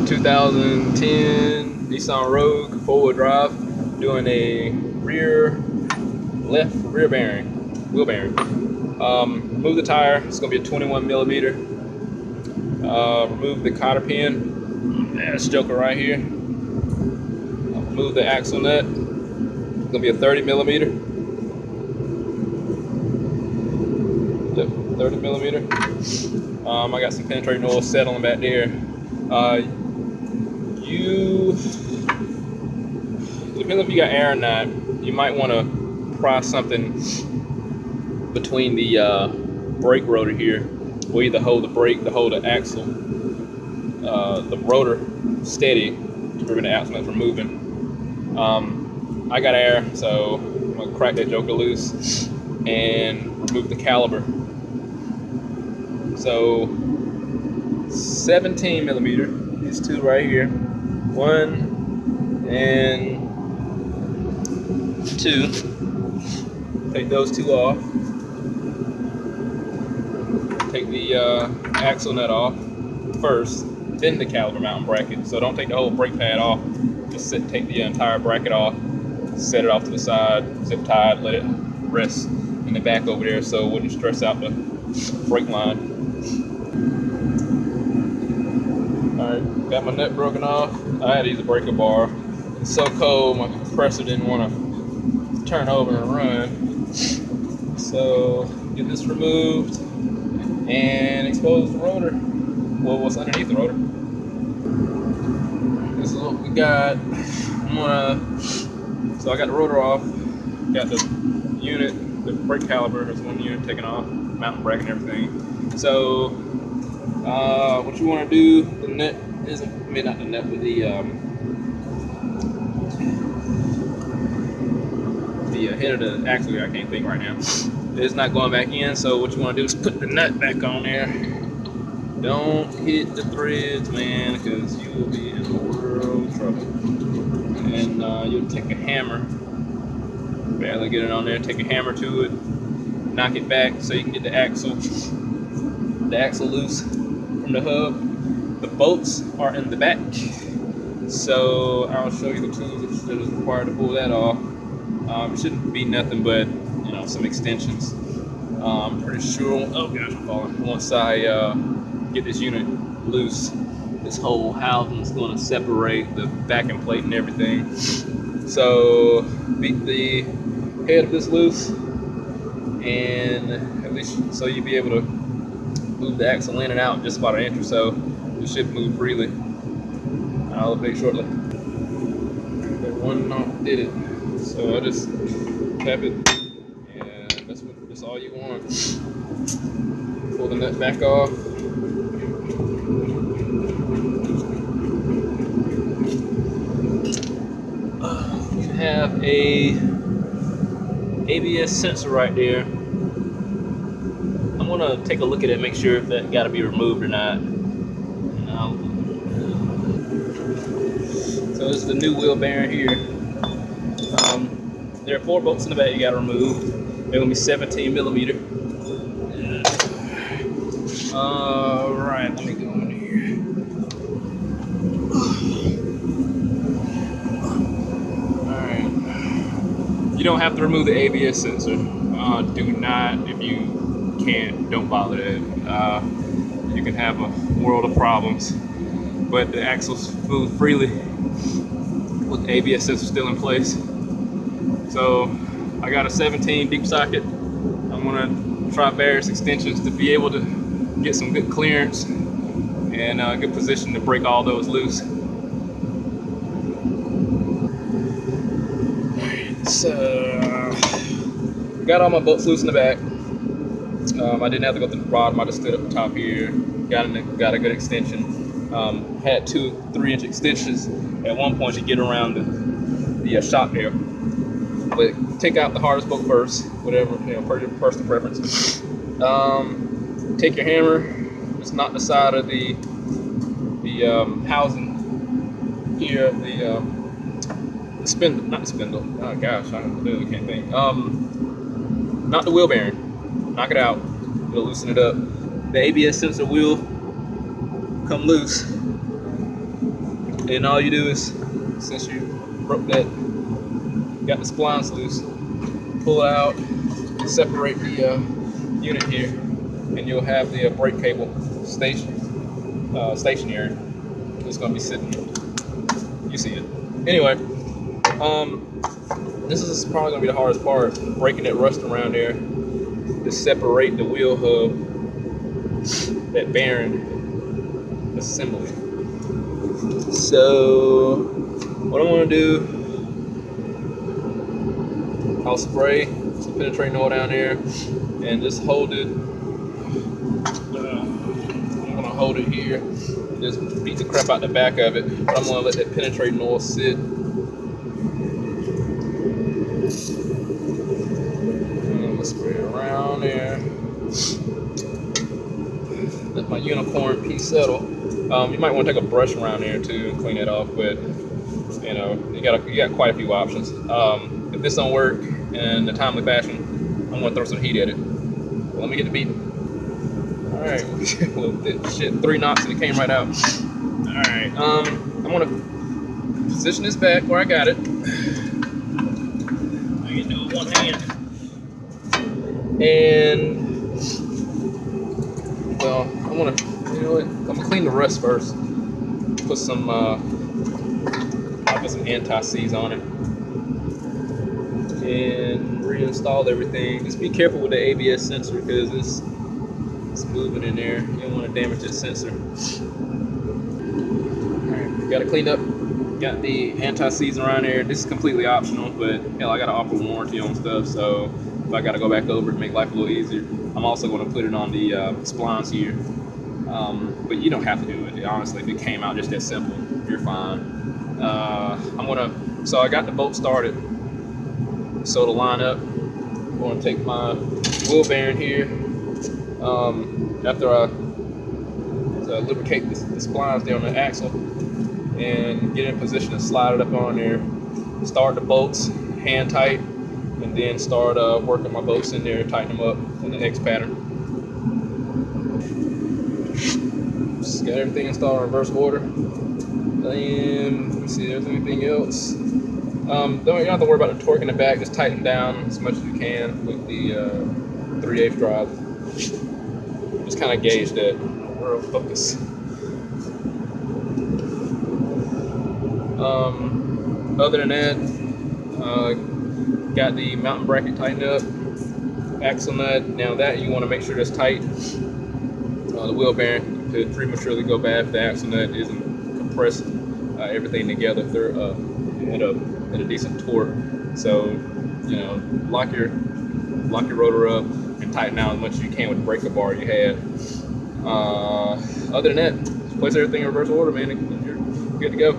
2010 Nissan Rogue four-wheel drive, doing a left rear bearing, wheel bearing. Remove the tire. It's going to be a 21 millimeter. Remove the cotter pin. This joker right here. Remove the axle nut. It's going to be a 30 millimeter. Yep, 30 millimeter. I got some penetrating oil settling back there. Depending if you got air or not, you might want to pry something between the brake rotor here. We'll either hold the brake to hold the axle, the rotor steady to prevent the axle from moving. I got air, so I'm gonna crack that joker loose and remove the caliper. So 17 millimeter, these two right here, 1 and 2. Take those two off. Take the axle nut off first, then the caliper mounting bracket. So don't take the whole brake pad off. Just take the entire bracket off, set it off to the side, zip tie it, let it rest in the back over there so it wouldn't stress out the brake line. Alright, got my nut broken off. I had to use a breaker bar. It's so cold, my compressor didn't want to turn over and run. So get this removed and expose the rotor. Well, what's underneath the rotor. This is what we got. So I got the rotor off, got the unit, the brake caliper, there's one unit taken off, mounting bracket and everything. So what you want to do, the nut isn't, I mean not the nut, but the head of the axle, I can't think right now. It's not going back in, so what you want to do is put the nut back on there. Don't hit the threads, man, because you will be in a world of trouble. And you'll take a hammer, barely get it on there, take a hammer to it, knock it back so you can get the axle loose from the hub. The bolts are in the back, so I'll show you the tools that is required to pull that off. It shouldn't be nothing but, you know, some extensions. I'm pretty sure, oh gosh, I'm falling. Once I get this unit loose, this whole housing is going to separate the backing plate and everything. So beat the head of this loose, and at least so you'll be able to move the axle in and out just about an inch or so. It should move freely. I'll update shortly. That one knob did it. So I just tap it, and that's all you want. Pull the nut back off. You have a ABS sensor right there. I'm gonna take a look at it, make sure if that got to be removed or not. So this is the new wheel bearing here. There are 4 bolts in the back you got to remove. They're gonna be 17 millimeter. All right, let me go in here. All right. You don't have to remove the ABS sensor. Do not. If you can't, don't bother that. You can have a world of problems. But the axles move freely with the ABS sensor still in place. So I got a 17 deep socket. I'm gonna try various extensions to be able to get some good clearance and a good position to break all those loose. So got all my bolts loose in the back. I didn't have to go through the bottom. I just stood up the top here. Got a good extension. Had 2 3-inch extensions at one point to get around the shock there. But take out the hardest bolt first, whatever, you know, personal preference. Take your hammer, just knock the side of the housing here, the spindle, not the spindle. Oh gosh, I literally can't think. Not the wheel bearing. Knock it out. It'll loosen it up. The ABS sensor will come loose. And all you do is, since you broke that, got the splines loose, pull it out, separate the unit here, and you'll have the brake cable stationary. It's gonna be sitting. You see it. Anyway, this is probably gonna be the hardest part, breaking that rust around there to separate the wheel hub, that bearing assembly. So what I'm gonna do, I'll spray some penetrating oil down there and just hold it. I'm gonna hold it here, just beat the crap out the back of it, but I'm gonna let that penetrating oil sit. And let's spray it around there. Let my unicorn piece settle. You might want to take a brush around there too and clean it off, but you know, you got quite a few options. If this don't work in a timely fashion, I'm gonna throw some heat at it. Well, let me get the beating. All right, shit, 3 knots and it came right out. All right, I'm gonna position this back where I got it. I can do it with one hand, and well, I'm gonna, you know what? I'm gonna clean the rust first. Put some, I'll put some anti-seize on it, and reinstall everything. Just be careful with the ABS sensor because it's moving in there. You don't want to damage that sensor. Alright, got it cleaned up. Got the anti-seize around there. This is completely optional, but hell, I got an offer warranty on stuff, so if I got to go back over it, make life a little easier. I'm also going to put it on the splines here. But you don't have to do it. Honestly, if it came out just that simple, you're fine. So I got the bolt started. So to line up, I'm going to take my wheel bearing here. After I lubricate the splines there on the axle and get in position and slide it up on there, start the bolts hand tight, and then start working my bolts in there, tighten them up in the X pattern. Just got everything installed in reverse order. And let me see if there's anything else. You don't have to worry about the torque in the back. Just tighten down as much as you can with the 3/8 drive. Just kind of gauge that real focus. Other than that, got the mountain bracket tightened up, axle nut. Now that you want to make sure that's tight. The wheel bearing could prematurely go bad if the axle nut isn't compressed everything together if they're at a decent torque. So, you know, lock your rotor up and tighten out as much as you can with the breaker bar you had. Other than that, just place everything in reverse order, man, and you're good to go.